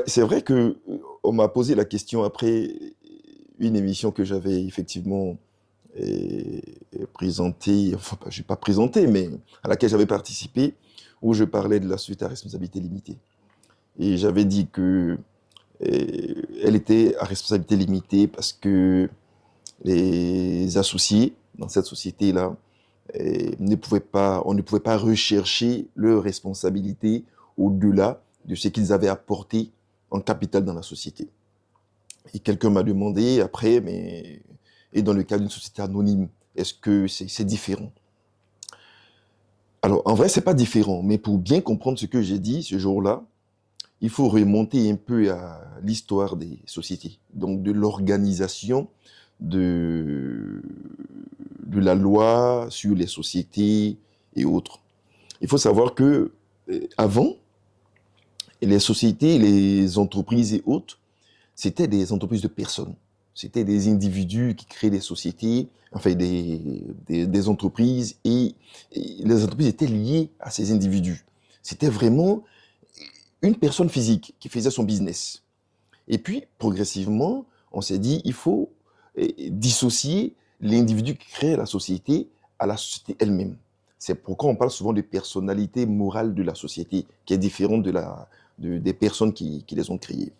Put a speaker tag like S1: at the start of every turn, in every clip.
S1: c'est vrai que on m'a posé la question après une émission que j'avais effectivement euh, présentée, enfin, je n'ai pas présenté, mais à laquelle j'avais participé, où je parlais de la société à responsabilité limitée. Et j'avais dit que elle était à responsabilité limitée parce que les associés dans cette société-là on ne pouvait pas rechercher leur responsabilité au-delà de ce qu'ils avaient apporté en capital dans la société. Et quelqu'un m'a demandé après, mais et dans le cas d'une société anonyme, est-ce que c'est différent? Alors, en vrai, c'est pas différent, mais pour bien comprendre ce que j'ai dit ce jour-là, il faut remonter un peu à l'histoire des sociétés, donc de l'organisation de, de la loi sur les sociétés et autres. Il faut savoir que avant, les sociétés, les entreprises et autres, c'était des entreprises de personnes. C'était des individus qui créaient des sociétés, enfin des entreprises, et les entreprises étaient liées à ces individus. C'était vraiment une personne physique qui faisait son business. Et puis, progressivement, on s'est dit, il faut dissocier l'individu qui crée la société à la société elle-même. C'est pourquoi on parle souvent de personnalité morale de la société, qui est différente des personnes qui les ont créées.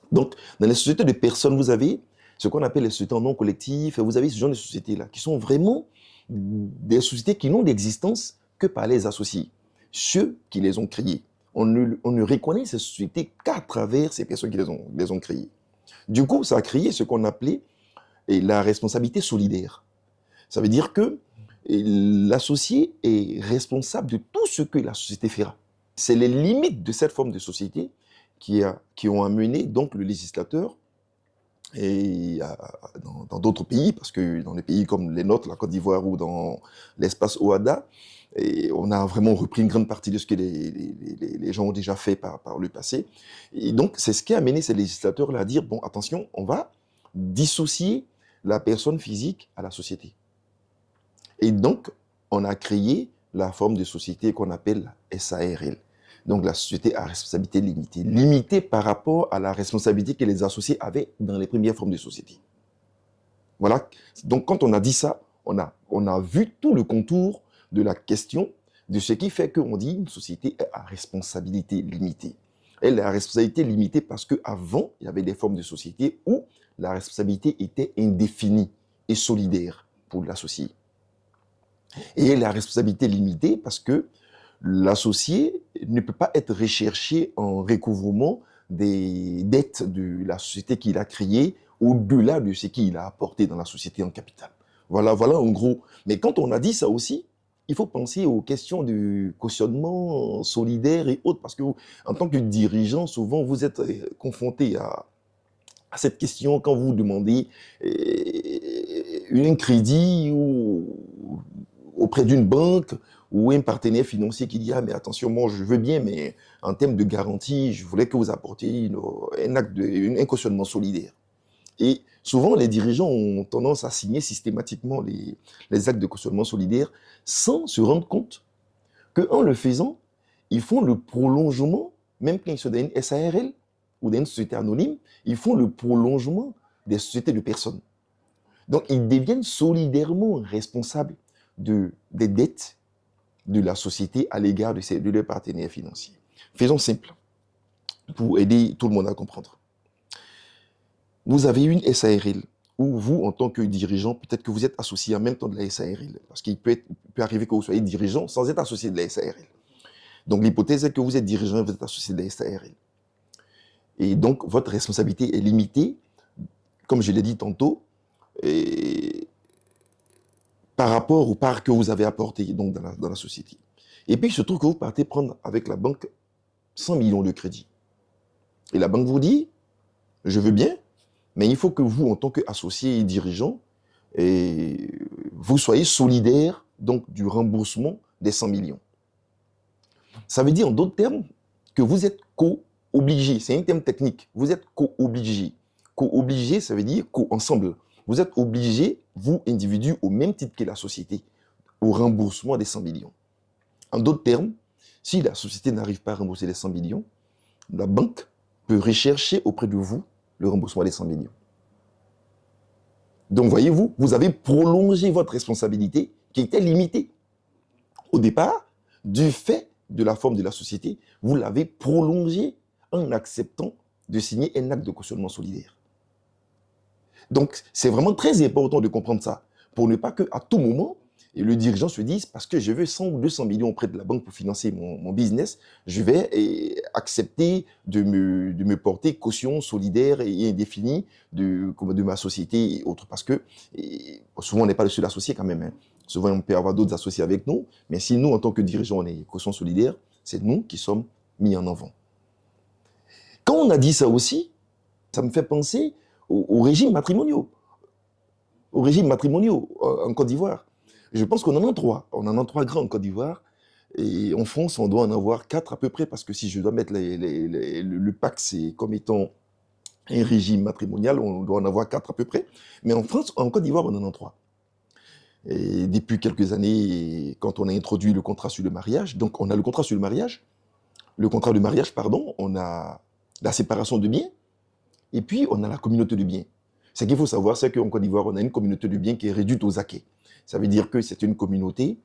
S1: Donc, dans les sociétés de personnes, vous avez ce qu'on appelle les sociétés en non collectif, vous avez ce genre de sociétés-là, qui sont vraiment des sociétés qui n'ont d'existence que par les associés, ceux qui les ont créées. On ne reconnaît ces sociétés qu'à travers ces personnes qui les ont créées. Du coup, ça a créé ce qu'on appelait la responsabilité solidaire. Ça veut dire que l'associé est responsable de tout ce que la société fera. C'est les limites de cette forme de société qui ont amené donc le législateur et dans d'autres pays, parce que dans les pays comme les nôtres, la Côte d'Ivoire ou dans l'espace OADA, et on a vraiment repris une grande partie de ce que les gens ont déjà fait par le passé. Et donc, c'est ce qui a amené ces législateurs-là à dire, bon, attention, on va dissocier la personne physique à la société. Et donc, on a créé la forme de société qu'on appelle SARL. Donc, la société à responsabilité limitée. Limitée par rapport à la responsabilité que les associés avaient dans les premières formes de société. Voilà. Donc, quand on a dit ça, on a vu tout le contour de la question de ce qui fait qu'on dit une société est à responsabilité limitée. Elle est à responsabilité limitée parce qu'avant, il y avait des formes de société où la responsabilité était indéfinie et solidaire pour l'associé. Et elle est à responsabilité limitée parce que l'associé ne peut pas être recherché en recouvrement des dettes de la société qu'il a créée au-delà de ce qu'il a apporté dans la société en capital. Voilà en gros. Mais quand on a dit ça aussi, il faut penser aux questions du cautionnement solidaire et autres, parce que en tant que dirigeant, souvent vous êtes confronté à cette question quand vous demandez un crédit auprès d'une banque ou un partenaire financier qui dit « Ah, mais attention, moi, je veux bien, mais en termes de garantie, je voulais que vous apportiez un cautionnement solidaire. » Et souvent, les dirigeants ont tendance à signer systématiquement les actes de cautionnement solidaire sans se rendre compte qu'en le faisant, ils font le prolongement, même quand ils sont dans une SARL ou dans une société anonyme, ils font le prolongement des sociétés de personnes. Donc, ils deviennent solidairement responsables des dettes de la société à l'égard de leurs partenaires financiers. Faisons simple, pour aider tout le monde à comprendre. Vous avez une SARL, où vous, en tant que dirigeant, peut-être que vous êtes associé en même temps de la SARL, parce qu'il peut arriver que vous soyez dirigeant sans être associé de la SARL. Donc, l'hypothèse est que vous êtes dirigeant et vous êtes associé de la SARL. Et donc, votre responsabilité est limitée, comme je l'ai dit tantôt, par rapport aux parts que vous avez apportées donc, dans la société. Et puis, il se trouve que vous partez prendre avec la banque 100 millions de crédits. Et la banque vous dit, je veux bien, mais il faut que vous, en tant qu'associé et dirigeant, vous soyez solidaire donc, du remboursement des 100 millions. Ça veut dire, en d'autres termes, que vous êtes co-obligé. C'est un terme technique. Vous êtes co-obligé. Co-obligé, ça veut dire co-ensemble. Vous êtes obligé, vous, individu, au même titre que la société, au remboursement des 100 millions. En d'autres termes, si la société n'arrive pas à rembourser les 100 millions, la banque peut rechercher auprès de vous le remboursement des 100 millions. Donc, voyez-vous, vous avez prolongé votre responsabilité qui était limitée. Au départ, du fait de la forme de la société, vous l'avez prolongée en acceptant de signer un acte de cautionnement solidaire. Donc, c'est vraiment très important de comprendre ça, pour ne pas qu'à tout moment, le dirigeant se dise, parce que je veux 100 ou 200 millions auprès de la banque pour financer mon business, je vais accepter de me porter caution solidaire et indéfinie de ma société et autres. Parce que souvent, on n'est pas le seul associé quand même. Hein. Souvent, on peut avoir d'autres associés avec nous, mais si nous, en tant que dirigeants, on est caution solidaire, c'est nous qui sommes mis en avant. Quand on a dit ça aussi, ça me fait penser aux régimes matrimoniaux. Aux régimes matrimoniaux en Côte d'Ivoire. Je pense qu'on en a 3. On en a 3 grands en Côte d'Ivoire. Et en France, on doit en avoir 4 à peu près, parce que si je dois mettre le PACS comme étant un régime matrimonial, on doit en avoir 4 à peu près. Mais en France, en Côte d'Ivoire, on en a 3. Et depuis quelques années, quand on a introduit le contrat sur le mariage, donc on a le contrat sur le mariage, on a la séparation de biens, et puis on a la communauté de biens. Ce qu'il faut savoir, c'est qu'en Côte d'Ivoire, on a une communauté de biens qui est réduite aux acquets. Ça veut dire que c'est une communauté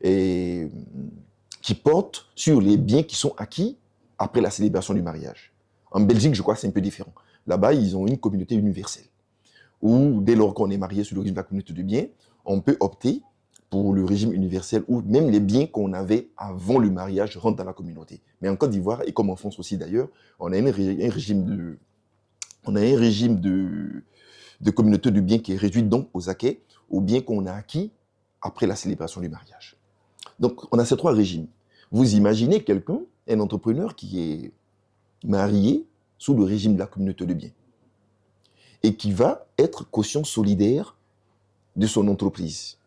S1: qui porte sur les biens qui sont acquis après la célébration du mariage. En Belgique, je crois que c'est un peu différent. Là-bas, ils ont une communauté universelle, où dès lors qu'on est marié sur le régime de la communauté de biens, on peut opter pour le régime universel, où même les biens qu'on avait avant le mariage rentrent dans la communauté. Mais en Côte d'Ivoire, et comme en France aussi d'ailleurs, on a un régime de communauté de biens qui est réduit donc aux acquets, aux biens qu'on a acquis après la célébration du mariage. Donc, on a ces 3 régimes. Vous imaginez quelqu'un, un entrepreneur qui est marié sous le régime de la communauté de biens et qui va être caution solidaire de son entreprise.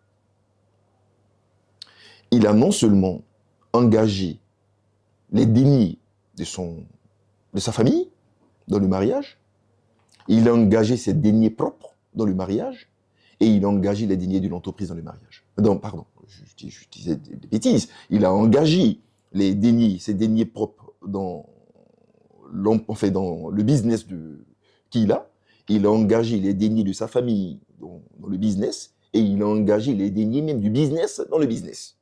S1: Il a non seulement engagé les deniers de sa famille dans le mariage, il a engagé ses deniers propres dans le mariage, et il a engagé les deniers d'une entreprise dans le mariage. Pardon, je disais des bêtises. Il a engagé ses deniers propres dans le business qu'il a. Il a engagé les deniers de sa famille dans le business, et il a engagé les deniers même du business dans le business.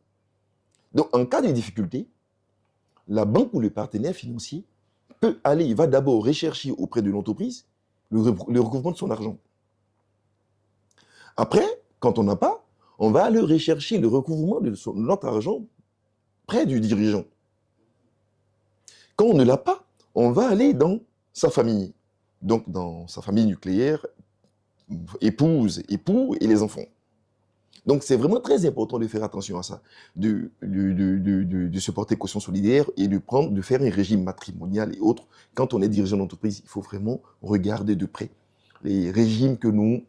S1: Donc, en cas de difficulté, la banque ou le partenaire financier il va d'abord rechercher auprès de l'entreprise le recouvrement de son argent. Après, quand on n'a pas, on va aller rechercher le recouvrement de notre argent près du dirigeant. Quand on ne l'a pas, on va aller dans sa famille. Donc, dans sa famille nucléaire, épouse, époux et les enfants. Donc, c'est vraiment très important de faire attention à ça, de se porter caution solidaire et de faire un régime matrimonial et autres. Quand on est dirigeant d'entreprise, il faut vraiment regarder de près les régimes que nous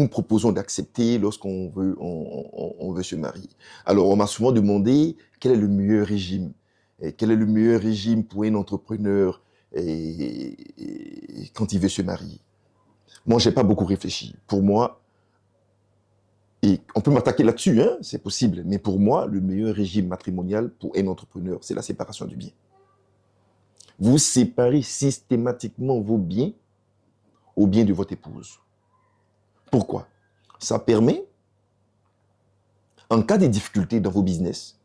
S1: proposons d'accepter lorsqu'on veut se marier. Alors, on m'a souvent demandé quel est le meilleur régime. Quel est le meilleur régime pour un entrepreneur quand il veut se marier? Moi, je n'ai pas beaucoup réfléchi. Pour moi, et on peut m'attaquer là-dessus, hein, c'est possible, mais pour moi, le meilleur régime matrimonial pour un entrepreneur, c'est la séparation du bien. Vous séparez systématiquement vos biens aux biens de votre épouse. Pourquoi? Ça permet, en cas de difficulté dans vos business,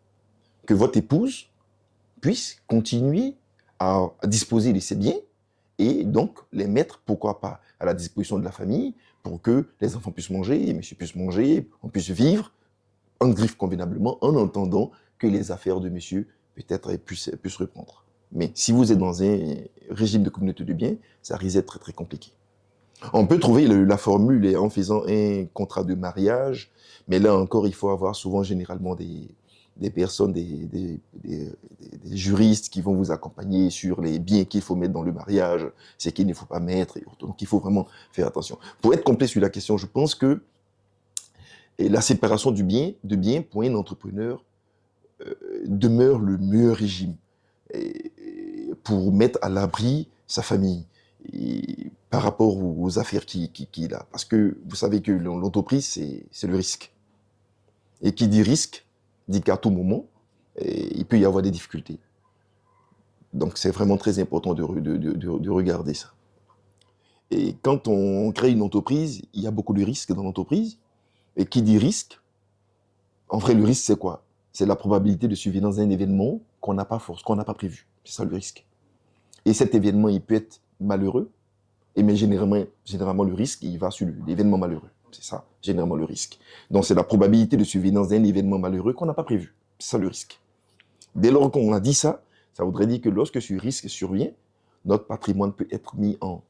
S1: que votre épouse puisse continuer à disposer de ses biens et donc les mettre, pourquoi pas, à la disposition de la famille pour que les enfants puissent manger, monsieur puisse manger, on puisse vivre en griffe convenablement en entendant que les affaires de monsieur peut-être puissent reprendre. Mais si vous êtes dans un régime de communauté de biens, ça risque d'être très très compliqué. On peut trouver la formule en faisant un contrat de mariage, mais là encore, il faut avoir souvent généralement des personnes, des juristes qui vont vous accompagner sur les biens qu'il faut mettre dans le mariage, ce qu'il ne faut pas mettre. Donc, il faut vraiment faire attention. Pour être complet sur la question, je pense que la séparation de biens pour un entrepreneur demeure le meilleur régime pour mettre à l'abri sa famille par rapport aux affaires qu'il a. Parce que vous savez que l'entreprise, c'est le risque. Et qui dit risque, dit qu'à tout moment, il peut y avoir des difficultés. Donc, c'est vraiment très important de regarder ça. Et quand on crée une entreprise, il y a beaucoup de risques dans l'entreprise. Et qui dit risque, en vrai, le risque, c'est quoi? C'est la probabilité de survivre dans un événement qu'on n'a pas prévu. C'est ça le risque. Et cet événement, il peut être malheureux, mais généralement, le risque, il va sur l'événement malheureux. C'est ça, généralement, le risque. Donc, c'est la probabilité de survivre dans un événement malheureux qu'on n'a pas prévu. C'est ça le risque. Dès lors qu'on a dit ça, ça voudrait dire que lorsque ce risque survient, notre patrimoine peut être mis en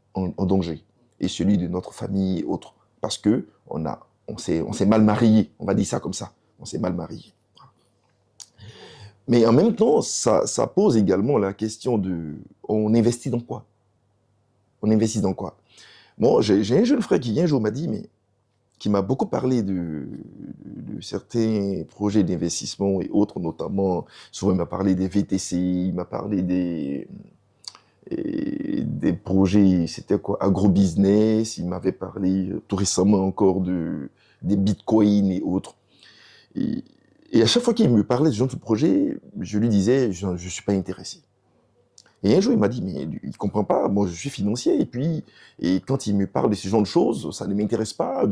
S1: danger. Et celui de notre famille et autres. Parce que on s'est mal marié. On va dire ça comme ça. On s'est mal marié. Mais en même temps, ça pose également la question de on investit dans quoi? On investit dans quoi? Bon, j'ai un jeune frère qui un jour m'a dit, mais qui m'a beaucoup parlé de certains projets d'investissement et autres, notamment, souvent il m'a parlé des VTC, il m'a parlé des projets, c'était quoi, agrobusiness, il m'avait parlé tout récemment encore des bitcoins et autres. Et à chaque fois qu'il me parlait de ce genre de projet, je lui disais, je ne suis pas intéressé. Et un jour, il m'a dit, mais il ne comprend pas, moi je suis financier, et quand il me parle de ce genre de choses, ça ne m'intéresse pas.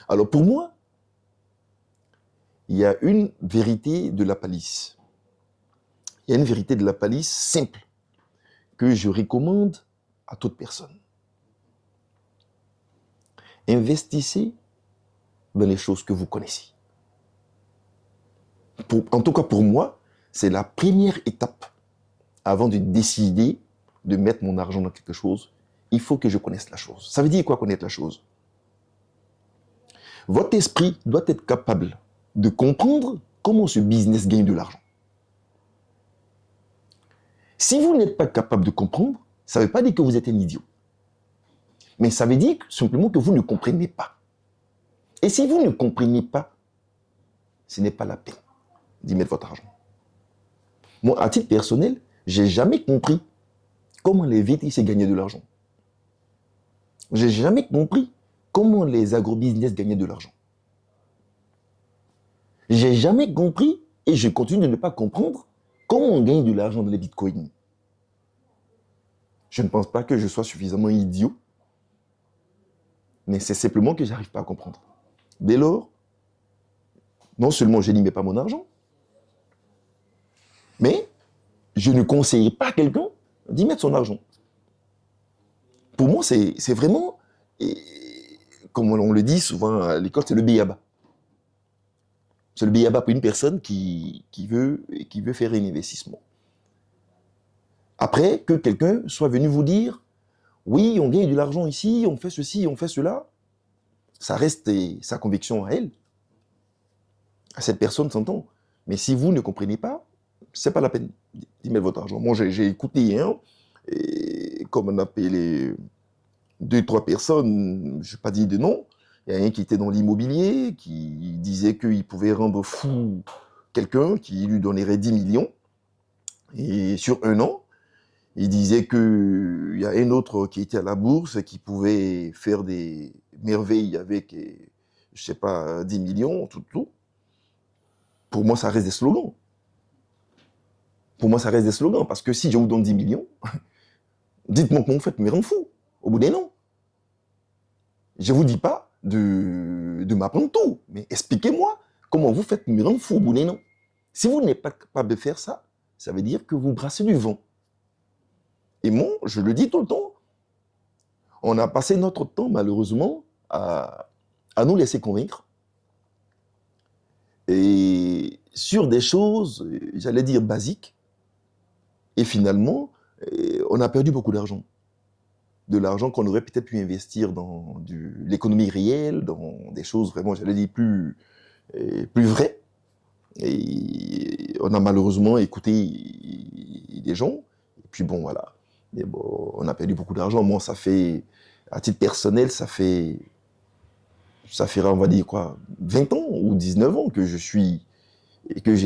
S1: Alors pour moi, il y a une vérité de la palisse. Il y a une vérité de la palisse simple, que je recommande à toute personne. Investissez dans les choses que vous connaissez. En tout cas pour moi, c'est la première étape avant de décider de mettre mon argent dans quelque chose. Il faut que je connaisse la chose. Ça veut dire quoi connaître la chose? Votre esprit doit être capable de comprendre comment ce business gagne de l'argent. Si vous n'êtes pas capable de comprendre, ça ne veut pas dire que vous êtes un idiot. Mais ça veut dire simplement que vous ne comprenez pas. Et si vous ne comprenez pas, ce n'est pas la peine d'y mettre votre argent. Moi, à titre personnel, j'ai jamais compris comment les VTC gagnaient de l'argent. J'ai jamais compris comment les agrobusiness gagnaient de l'argent. J'ai jamais compris, et je continue de ne pas comprendre, comment on gagne de l'argent dans les bitcoins. Je ne pense pas que je sois suffisamment idiot, mais c'est simplement que je n'arrive pas à comprendre. Dès lors, non seulement je n'y mets pas mon argent, mais je ne conseille pas à quelqu'un d'y mettre son argent. Pour moi, c'est vraiment, comme on le dit souvent à l'école, c'est le b.a.-ba. C'est le b.a.-ba pour une personne qui veut faire un investissement. Après, que quelqu'un soit venu vous dire, oui, on gagne de l'argent ici, on fait ceci, on fait cela, ça reste sa conviction à elle. À cette personne s'entend. Mais si vous ne comprenez pas, c'est pas la peine d'y mettre votre argent. Moi, j'ai écouté, comme on appelle 2-3 personnes, je ne vais pas dire de nom, il y a un qui était dans l'immobilier, qui disait qu'il pouvait rendre fou quelqu'un qui lui donnerait 10 millions. Et sur un an, il disait qu'il y a un autre qui était à la bourse qui pouvait faire des merveilles avec, je ne sais pas, 10 millions, tout. Pour moi, ça reste des slogans. Pour moi, ça reste des slogans. Parce que si je vous donne 10 millions, dites-moi comment vous faites, me rendre fou. Au bout d'un an. Je ne vous dis pas de m'apprendre tout, mais expliquez-moi comment vous faites me rendre fou au bout d'un an. Si vous n'êtes pas capable de faire ça, ça veut dire que vous brassez du vent. Et moi, je le dis tout le temps, on a passé notre temps, malheureusement, à nous laisser convaincre. Et sur des choses, j'allais dire basiques. Et finalement, on a perdu beaucoup d'argent. De l'argent qu'on aurait peut-être pu investir dans l'économie réelle, dans des choses vraiment, j'allais dire, plus vraies. Et on a malheureusement écouté des gens. Et puis bon, voilà. Et bon, on a perdu beaucoup d'argent. Moi, ça fait, à titre personnel, ça fait, on va dire quoi, 20 ans ou 19 ans que j'ai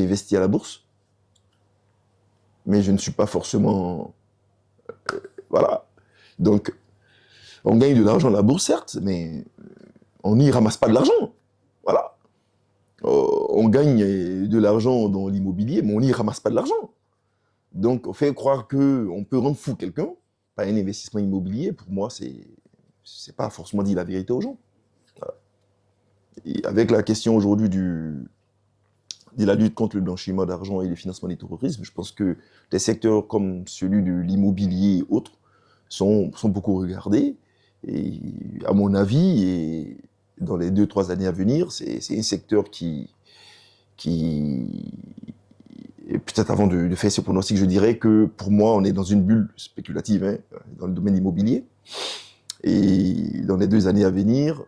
S1: investi à la bourse. Mais je ne suis pas forcément, voilà. Donc, on gagne de l'argent à la bourse, certes, mais on n'y ramasse pas de l'argent. Voilà. On gagne de l'argent dans l'immobilier, mais on n'y ramasse pas de l'argent. Donc, faire croire qu'on peut rendre fou quelqu'un par un investissement immobilier, pour moi, c'est pas forcément dire la vérité aux gens. Voilà. Et avec la question aujourd'hui de la lutte contre le blanchiment d'argent et le financement du terrorisme, je pense que des secteurs comme celui de l'immobilier et autres sont beaucoup regardés. Et à mon avis, et dans les 2-3 années à venir, c'est un secteur qui et peut-être avant de faire ce pronostic, je dirais que pour moi, on est dans une bulle spéculative hein, dans le domaine immobilier. Et dans les 2 années à venir,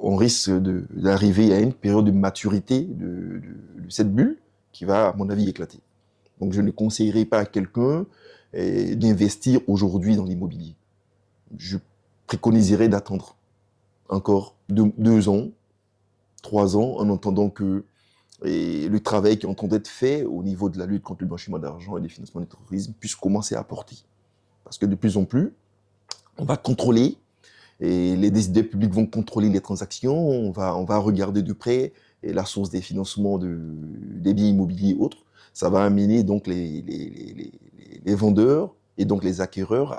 S1: on risque d'arriver à une période de maturité de cette bulle qui va, à mon avis, éclater. Donc je ne conseillerais pas à quelqu'un d'investir aujourd'hui dans l'immobilier. Je préconiserais d'attendre encore 2 ans, 3 ans, en entendant que le travail qui est en train d'être fait au niveau de la lutte contre le blanchiment d'argent et le financement du terrorisme puisse commencer à porter. Parce que de plus en plus, on va contrôler, et les décideurs publics vont contrôler les transactions, on va regarder de près et la source des financements des biens immobiliers et autres. Ça va amener donc les vendeurs et donc les acquéreurs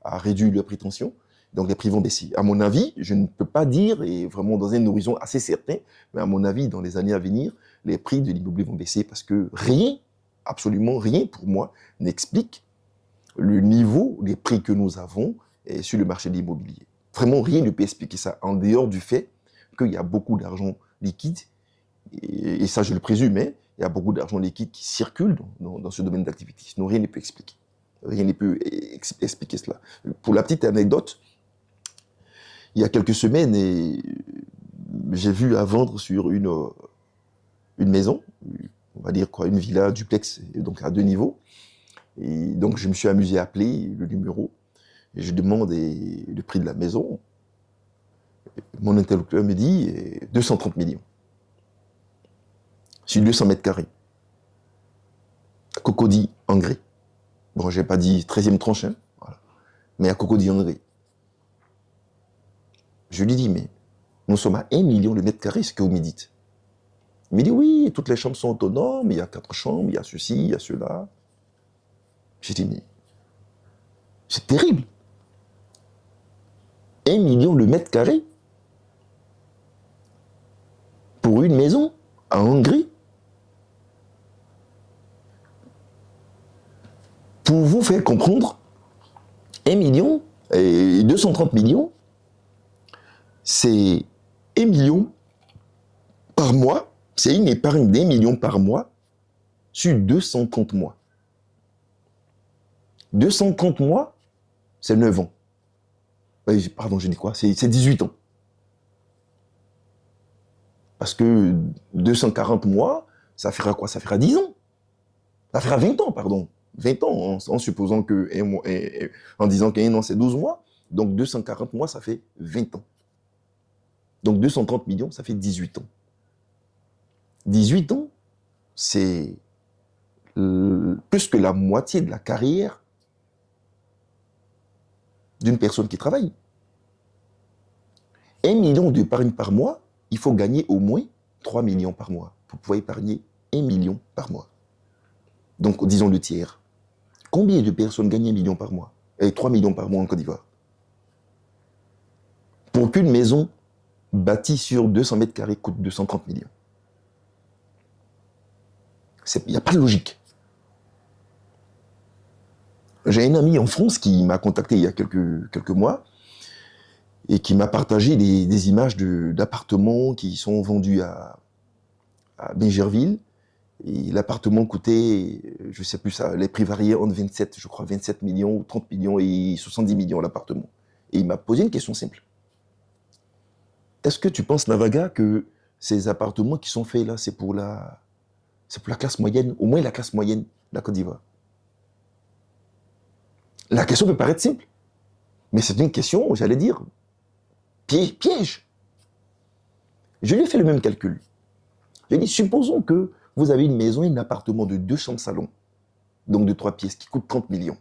S1: à réduire leurs prétentions. Donc les prix vont baisser. À mon avis, je ne peux pas dire, et vraiment dans un horizon assez certain, mais à mon avis, dans les années à venir, les prix de l'immobilier vont baisser parce que rien, absolument rien pour moi, n'explique le niveau des prix que nous avons sur le marché de l'immobilier. Vraiment, rien ne peut expliquer ça, en dehors du fait qu'il y a beaucoup d'argent liquide, et ça je le présume, hein, il y a beaucoup d'argent liquide qui circule dans ce domaine d'activité. Sinon, rien ne peut expliquer. Rien ne peut expliquer cela. Pour la petite anecdote, il y a quelques semaines, j'ai vu à vendre sur une maison, on va dire quoi, une villa duplex, donc à 2 niveaux. Et donc je me suis amusé à appeler le numéro, et je demande le prix de la maison. Mon interlocuteur me dit 230 millions. Sur 200 mètres carrés. Cocody Engrais. Bon, j'ai pas dit 13e tranche, hein, voilà. Mais à Cocody Engrais. Je lui dis, mais nous sommes à 1 million le mètre carré, ce que vous me dites. Il me dit, oui, toutes les chambres sont autonomes, il y a 4 chambres, il y a ceci, il y a cela. J'ai dit, mais c'est terrible. 1 million le mètre carré pour une maison à Hongrie. Pour vous faire comprendre, 1 million et 230 millions, c'est 1 million par mois, c'est une épargne d'1 million par mois sur 230 mois. 230 mois, c'est 9 ans. Pardon, je dis quoi? C'est 18 ans. Parce que 240 mois, ça fera quoi? Ça fera 10 ans. Ça fera 20 ans, pardon. 20 ans, en supposant que en disant qu'un an, c'est 12 mois. Donc 240 mois, ça fait 20 ans. Donc 230 millions, ça fait 18 ans. 18 ans, c'est plus que la moitié de la carrière d'une personne qui travaille. 1 million d'épargne par mois, il faut gagner au moins 3 millions par mois pour pouvoir épargner 1 million par mois. Donc, disons le tiers. Combien de personnes gagnent 1 million par mois? 3 millions par mois en Côte d'Ivoire. Pour qu'une maison bâtie sur 200 mètres carrés coûte 230 millions. Il n'y a pas de logique. J'ai un ami en France qui m'a contacté il y a quelques mois et qui m'a partagé des images d'appartements qui sont vendus à Bingerville. Et l'appartement coûtait, je ne sais plus ça, les prix variaient entre 27 millions ou 30 millions et 70 millions l'appartement. Et il m'a posé une question simple. Est-ce que tu penses, Navaga, que ces appartements qui sont faits là, c'est pour la classe moyenne, au moins la classe moyenne de la Côte d'Ivoire? La question peut paraître simple, mais c'est une question, j'allais dire, piège. Je lui ai fait le même calcul. J'ai dit, supposons que vous avez une maison et un appartement de 2 chambres salon, donc de 3 pièces, qui coûte 30 millions.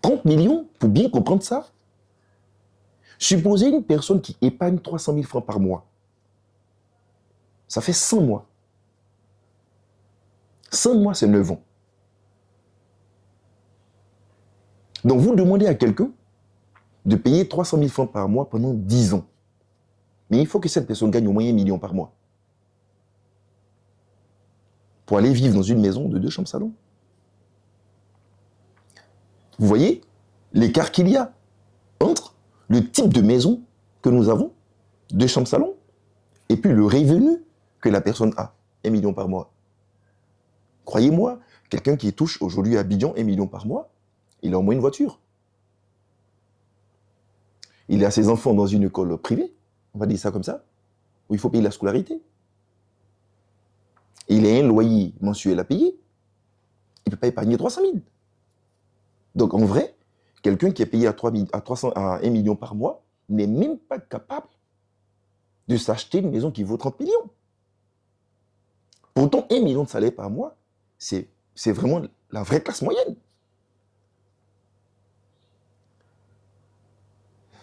S1: 30 millions, pour bien comprendre ça, supposez une personne qui épargne 300 000 francs par mois. Ça fait 100 mois. 100 mois, c'est 9 ans. Donc, vous demandez à quelqu'un de payer 300 000 francs par mois pendant 10 ans. Mais il faut que cette personne gagne au moins 1 million par mois pour aller vivre dans une maison de 2 chambres salon. Vous voyez l'écart qu'il y a entre le type de maison que nous avons, 2 chambres salon, et puis le revenu que la personne a, 1 million par mois. Croyez-moi, quelqu'un qui touche aujourd'hui à Abidjan 1 million par mois, il a au moins une voiture. Il a ses enfants dans une école privée, on va dire ça comme ça, où il faut payer la scolarité. Il a un loyer mensuel à payer. Il ne peut pas épargner 300 000. Donc en vrai, quelqu'un qui est payé à 1 million par mois n'est même pas capable de s'acheter une maison qui vaut 30 millions. Pourtant, 1 million de salaire par mois, c'est vraiment la vraie classe moyenne.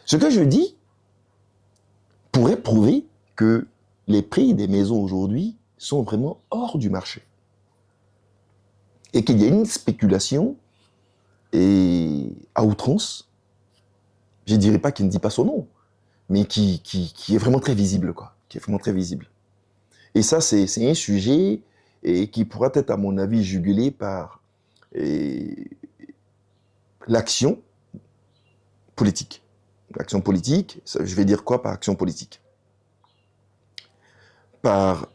S1: Ce que je dis pourrait prouver que les prix des maisons aujourd'hui sont vraiment hors du marché. Et qu'il y a une spéculation à outrance, je ne dirais pas qu'il ne dit pas son nom, mais qui est vraiment très visible, quoi. Qui est vraiment très visible. Et ça, c'est un sujet qui pourra être, à mon avis, jugulé par l'action politique. L'action politique, je vais dire quoi par action politique? Par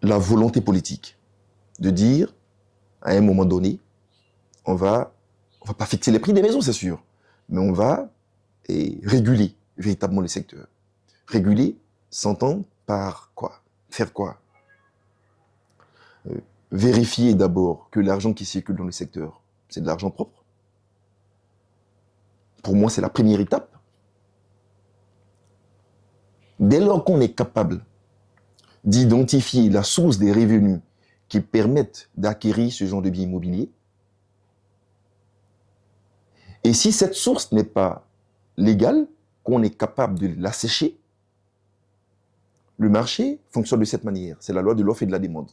S1: la volonté politique de dire, à un moment donné, on va pas fixer les prix des maisons, c'est sûr, mais on va réguler véritablement le secteur. Réguler s'entend par quoi? Faire quoi? Vérifier d'abord que l'argent qui circule dans le secteur, c'est de l'argent propre. Pour moi, c'est la première étape. Dès lors qu'on est capable d'identifier la source des revenus qui permettent d'acquérir ce genre de biens immobiliers, et si cette source n'est pas légale, qu'on est capable de l'assécher, le marché fonctionne de cette manière. C'est la loi de l'offre et de la demande.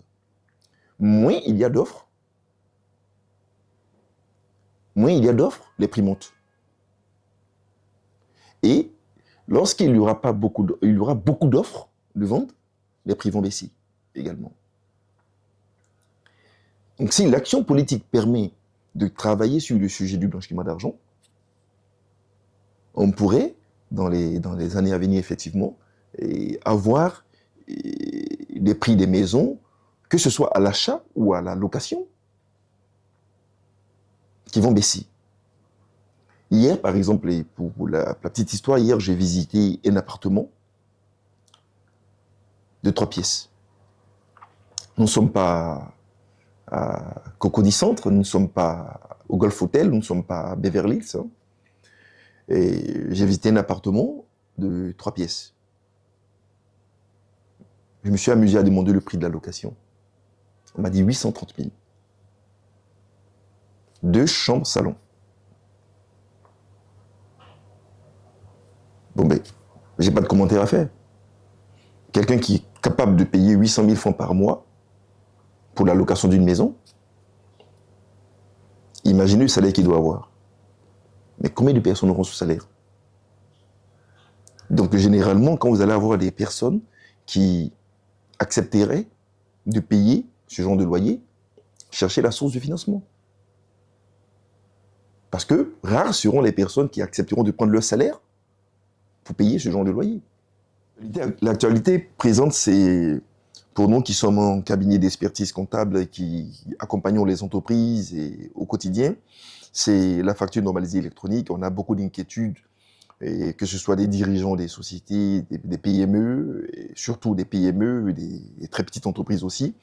S1: Moins il y a d'offres, les prix montent. Et lorsqu'il y aura beaucoup d'offres de vente, les prix vont baisser également. Donc si l'action politique permet de travailler sur le sujet du blanchiment d'argent, on pourrait, dans les années à venir, effectivement, avoir des prix des maisons, que ce soit à l'achat ou à la location, qui vont baisser. Hier, par exemple, pour la petite histoire, hier, j'ai visité un appartement de 3 pièces. Nous ne sommes pas à Cocody Centre, nous ne sommes pas au Golf Hotel, nous ne sommes pas à Beverly Hills. Hein. Et j'ai visité un appartement de 3 pièces. Je me suis amusé à demander le prix de la location. On m'a dit 830 000. 2 chambres salon. Bon ben, j'ai pas de commentaire à faire. Quelqu'un qui est capable de payer 800 000 francs par mois pour la location d'une maison, imaginez le salaire qu'il doit avoir. Mais combien de personnes auront ce salaire? Donc généralement, quand vous allez avoir des personnes qui accepteraient de payer ce genre de loyer, cherchez la source de financement. Parce que rares seront les personnes qui accepteront de prendre leur salaire pour payer ce genre de loyer. L'actualité présente, c'est pour nous qui sommes en cabinet d'expertise comptable et qui accompagnons les entreprises et au quotidien, c'est la facture normalisée électronique. On a beaucoup d'inquiétudes, que ce soit des dirigeants des sociétés, des PME, et surtout des PME, des très petites entreprises aussi,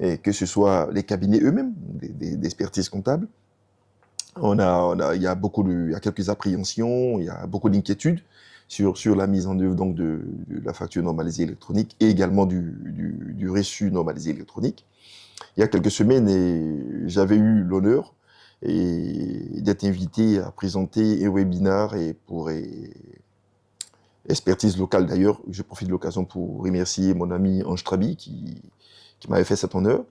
S1: et que ce soit les cabinets eux-mêmes d'expertise comptable. Il y a quelques appréhensions, il y a beaucoup d'inquiétudes sur la mise en œuvre donc de la facture normalisée électronique et également du reçu normalisé électronique. Il y a quelques semaines, j'avais eu l'honneur d'être invité à présenter un webinaire pour expertise locale d'ailleurs. Je profite de l'occasion pour remercier mon ami Ange Trabi qui m'avait fait cet honneur.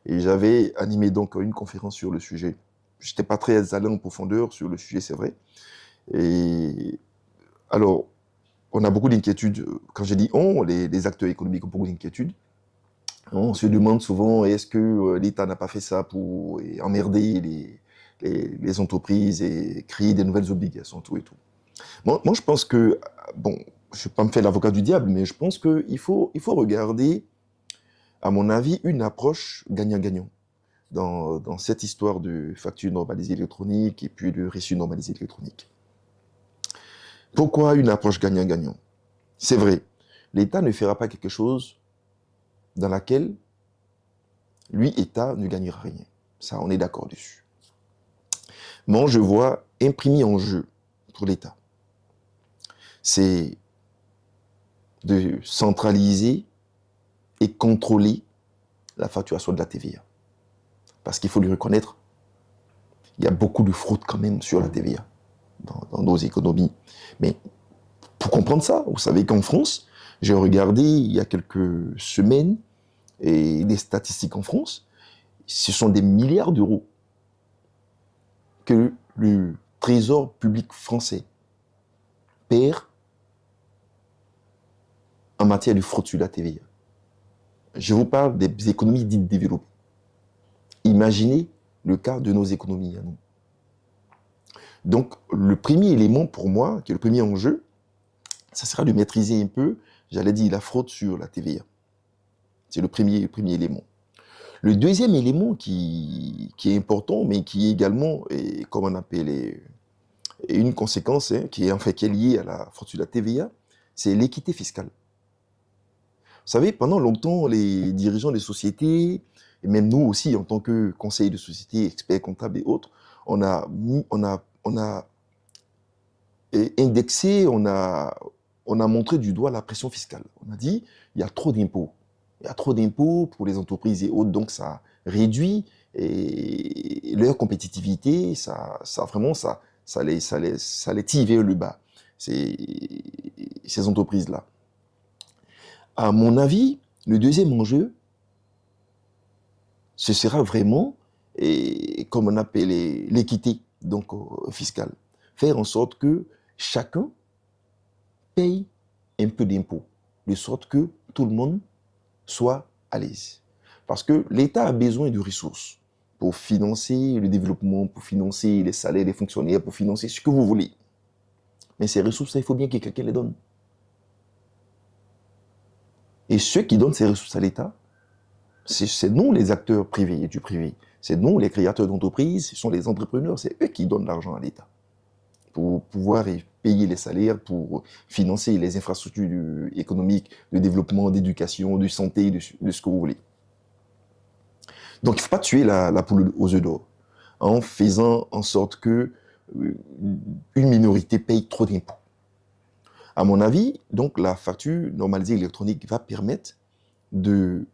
S1: Et j'avais animé donc une conférence sur le sujet. Je n'étais pas très allé en profondeur sur le sujet, c'est vrai. Et alors, on a beaucoup d'inquiétudes. Quand je dis on, les acteurs économiques ont beaucoup d'inquiétudes. On se demande souvent, est-ce que l'État n'a pas fait ça pour emmerder les entreprises et créer des nouvelles obligations, tout et tout. Moi, je pense que, bon, je ne vais pas me faire l'avocat du diable, mais je pense qu'il faut regarder, à mon avis, une approche gagnant-gagnant dans cette histoire de facture normalisée électronique et puis de reçu normalisé électronique. Pourquoi une approche gagnant-gagnant? C'est vrai, l'État ne fera pas quelque chose dans laquelle lui, État, ne gagnera rien. Ça, on est d'accord dessus. Moi, je vois un premier enjeu pour l'État. C'est de centraliser et contrôler la facturation de la TVA. Parce qu'il faut le reconnaître, il y a beaucoup de fraude quand même sur la TVA dans nos économies. Mais pour comprendre ça, vous savez qu'en France, j'ai regardé il y a quelques semaines et des statistiques en France, ce sont des milliards d'euros que le Trésor public français perd en matière de fraude sur la TVA. Je vous parle des économies dites développées. Imaginez le cas de nos économies à nous. Donc, le premier élément pour moi, qui est le premier enjeu, ça sera de maîtriser un peu, j'allais dire, la fraude sur la TVA. C'est le premier élément. Le deuxième élément qui est important, mais qui est également, comme on appelle, une conséquence, qui est liée à la fraude sur la TVA, c'est l'équité fiscale. Vous savez, pendant longtemps, les dirigeants des sociétés, et même nous aussi, en tant que conseillers de société, experts comptables et autres, on a indexé, on a montré du doigt la pression fiscale. On a dit, il y a trop d'impôts. Il y a trop d'impôts pour les entreprises et autres, donc ça réduit leur compétitivité, ça les tire vers le bas, ces entreprises-là. À mon avis, le deuxième enjeu, ce sera vraiment, comme on appelle l'équité donc fiscale. Faire en sorte que chacun paye un peu d'impôts, de sorte que tout le monde soit à l'aise. Parce que l'État a besoin de ressources pour financer le développement, pour financer les salaires des fonctionnaires, pour financer ce que vous voulez. Mais ces ressources, il faut bien que quelqu'un les donne. Et ceux qui donnent ces ressources à l'État, c'est nous les acteurs privés et du privé. C'est nous les créateurs d'entreprises, ce sont les entrepreneurs, c'est eux qui donnent l'argent à l'État pour pouvoir payer les salaires, pour financer les infrastructures économiques, de développement, d'éducation, de santé, de ce que vous voulez. Donc il ne faut pas tuer la poule aux œufs d'or en faisant en sorte que une minorité paye trop d'impôts. À mon avis, donc la facture normalisée électronique va permettre de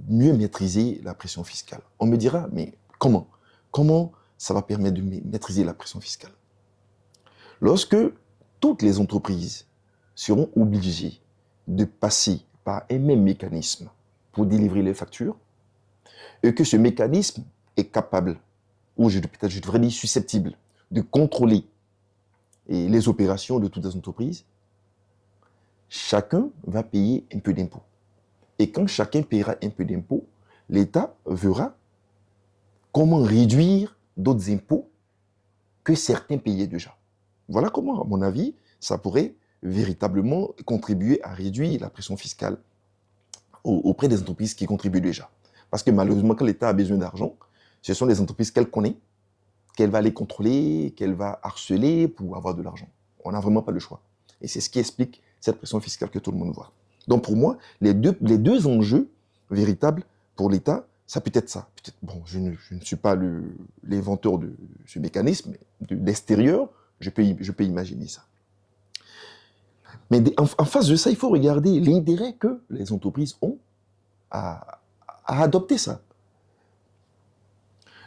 S1: mieux maîtriser la pression fiscale. On me dira, mais comment? Comment ça va permettre de maîtriser la pression fiscale? Lorsque toutes les entreprises seront obligées de passer par un même mécanisme pour délivrer les factures, et que ce mécanisme est capable, ou peut-être je devrais dire susceptible, de contrôler les opérations de toutes les entreprises, chacun va payer un peu d'impôts. Et quand chacun paiera un peu d'impôts, l'État verra comment réduire d'autres impôts que certains payaient déjà. Voilà comment, à mon avis, ça pourrait véritablement contribuer à réduire la pression fiscale auprès des entreprises qui contribuent déjà. Parce que malheureusement, quand l'État a besoin d'argent, ce sont des entreprises qu'elle connaît, qu'elle va les contrôler, qu'elle va harceler pour avoir de l'argent. On n'a vraiment pas le choix. Et c'est ce qui explique cette pression fiscale que tout le monde voit. Donc pour moi, les deux enjeux véritables pour l'État, ça peut être ça. Peut-être, bon, je ne suis pas l'inventeur de ce mécanisme, mais d'extérieur, je peux imaginer ça. Mais en face de ça, il faut regarder l'intérêt que les entreprises ont à adopter ça.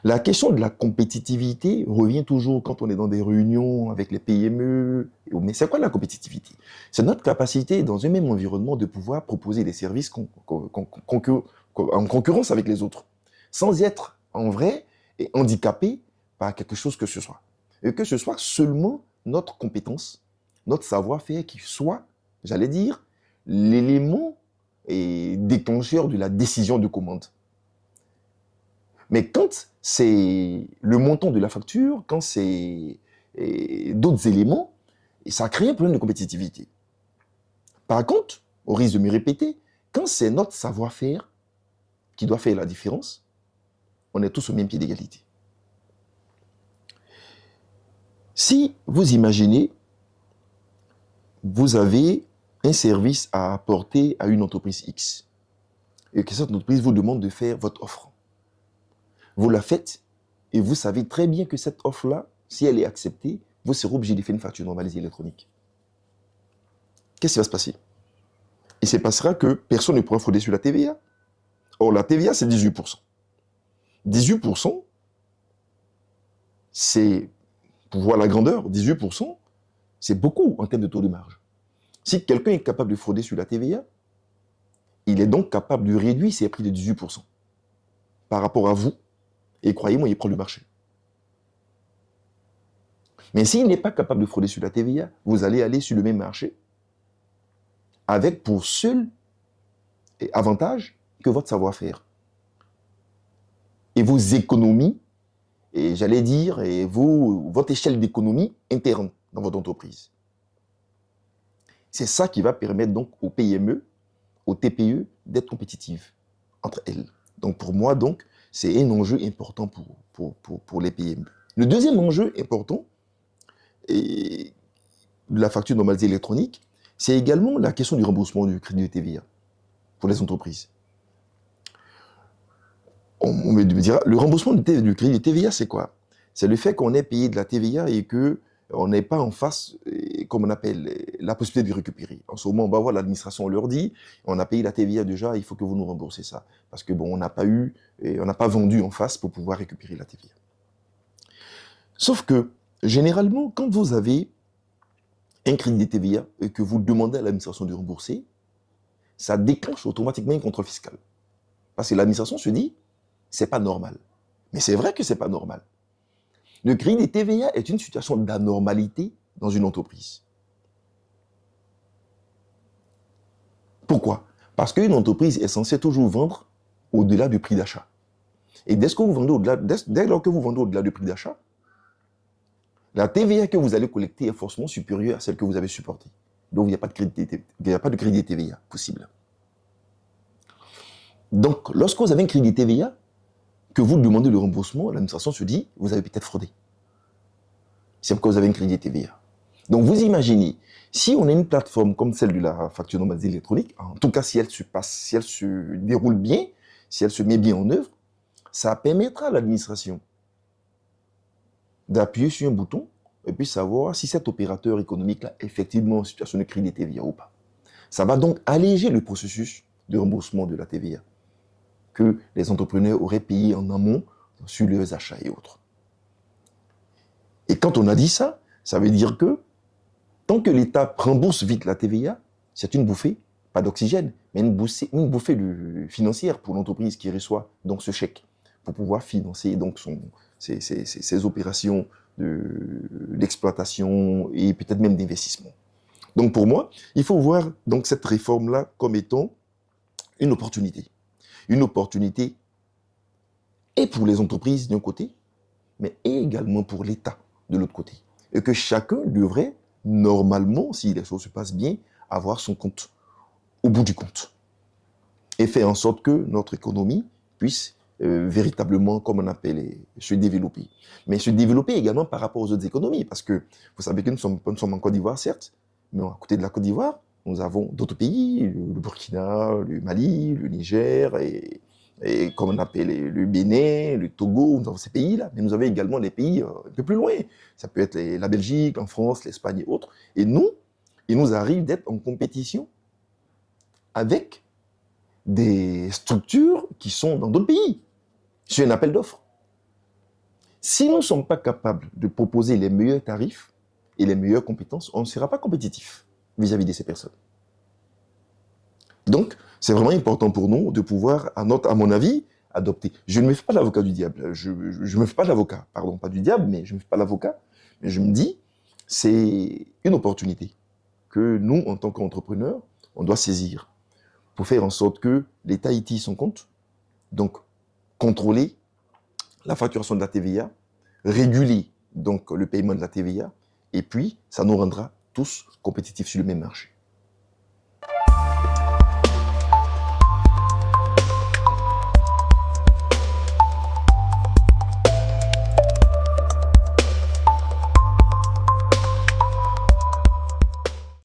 S1: La question de la compétitivité revient toujours quand on est dans des réunions avec les PME. Mais c'est quoi la compétitivité? C'est notre capacité, dans un même environnement, de pouvoir proposer des services en concurrence avec les autres. sans être en vrai et handicapé par quelque chose que ce soit. Et que ce soit seulement notre compétence, notre savoir-faire qui soit, j'allais dire, l'élément déclencheur de la décision de commande. Mais quand c'est le montant de la facture, quand c'est d'autres éléments, ça crée un problème de compétitivité. Par contre, au risque de me répéter, quand c'est notre savoir-faire qui doit faire la différence, on est tous au même pied d'égalité. Si vous imaginez, vous avez un service à apporter à une entreprise X et que cette entreprise vous demande de faire votre offre. Vous la faites et vous savez très bien que cette offre-là, si elle est acceptée, vous serez obligé de faire une facture normalisée électronique. Qu'est-ce qui va se passer? Il se passera que personne ne pourra frauder sur la TVA. Or, la TVA, c'est 18%. 18%, c'est, pour voir la grandeur, 18%, c'est beaucoup en termes de taux de marge. Si quelqu'un est capable de frauder sur la TVA, il est donc capable de réduire ses prix de 18% par rapport à vous. Et croyez-moi, il prend le marché. Mais s'il n'est pas capable de frauder sur la TVA, vous allez aller sur le même marché avec pour seul avantage que votre savoir-faire. Et vos économies, et j'allais dire, votre échelle d'économie interne dans votre entreprise. C'est ça qui va permettre donc aux PME, aux TPE d'être compétitives entre elles. Donc pour moi, donc, c'est un enjeu important pour les PME. Le deuxième enjeu important de la facture normalisée électronique, c'est également la question du remboursement du crédit de TVA pour les entreprises. On me dira, le remboursement du crédit de TVA, c'est quoi? C'est le fait qu'on ait payé de la TVA et qu'on n'ait pas en face, comme on appelle, la possibilité de récupérer. En ce moment, on va voir l'administration, on leur dit, on a payé la TVA déjà, il faut que vous nous remboursez ça. Parce que bon, on n'a pas vendu en face pour pouvoir récupérer la TVA. Sauf que, généralement, quand vous avez un crédit de TVA et que vous demandez à l'administration de rembourser, ça déclenche automatiquement un contrôle fiscal. Parce que l'administration se dit, c'est pas normal. Mais c'est vrai que c'est pas normal. Le crédit de TVA est une situation d'anormalité dans une entreprise. Pourquoi? Parce qu'une entreprise est censée toujours vendre au-delà du prix d'achat. Et dès lors que vous vendez au-delà du prix d'achat, la TVA que vous allez collecter est forcément supérieure à celle que vous avez supportée. Donc, il n'y a pas de crédit de TVA possible. Donc, lorsque vous avez un crédit de TVA, que vous demandez le remboursement, l'administration se dit, vous avez peut-être fraudé. C'est parce que vous avez un crédit de TVA. Donc, vous imaginez, si on a une plateforme comme celle de la facture normalisée électronique, en tout cas, si elle se déroule bien, si elle se met bien en œuvre, ça permettra à l'administration d'appuyer sur un bouton et puis savoir si cet opérateur économique-là est effectivement en situation de crédit de TVA ou pas. Ça va donc alléger le processus de remboursement de la TVA que les entrepreneurs auraient payé en amont sur leurs achats et autres. Et quand on a dit ça, ça veut dire que tant que l'État rembourse vite la TVA, c'est une bouffée, pas d'oxygène, mais une bouffée financière pour l'entreprise qui reçoit donc ce chèque pour pouvoir financer donc ses opérations d'exploitation et peut-être même d'investissement. Donc pour moi, il faut voir donc cette réforme-là comme étant une opportunité. Une opportunité et pour les entreprises d'un côté, mais également pour l'État de l'autre côté. Et que chacun devrait, normalement, si les choses se passent bien, avoir son compte au bout du compte. Et faire en sorte que notre économie puisse véritablement, comme on appelle, se développer. Mais se développer également par rapport aux autres économies, parce que vous savez que nous sommes en Côte d'Ivoire, certes, mais à côté de la Côte d'Ivoire, nous avons d'autres pays, le Burkina, le Mali, le Niger, et comme on appelle le Bénin, le Togo, nous avons ces pays-là. Mais nous avons également les pays un peu plus loin. Ça peut être la Belgique, la France, l'Espagne et autres. Et nous, il nous arrive d'être en compétition avec des structures qui sont dans d'autres pays, sur un appel d'offres. Si nous ne sommes pas capables de proposer les meilleurs tarifs et les meilleures compétences, on ne sera pas compétitif vis-à-vis de ces personnes. Donc, c'est vraiment important pour nous de pouvoir, à mon avis, adopter. Je ne me fais pas l'avocat du diable. Je me fais pas l'avocat, pardon, pas du diable, mais je me fais pas l'avocat. Mais je me dis, c'est une opportunité que nous, en tant qu'entrepreneurs, on doit saisir pour faire en sorte que l'État y tire son compte, donc contrôler la facturation de la TVA, réguler donc le paiement de la TVA, et puis ça nous rendra tous compétitifs sur le même marché.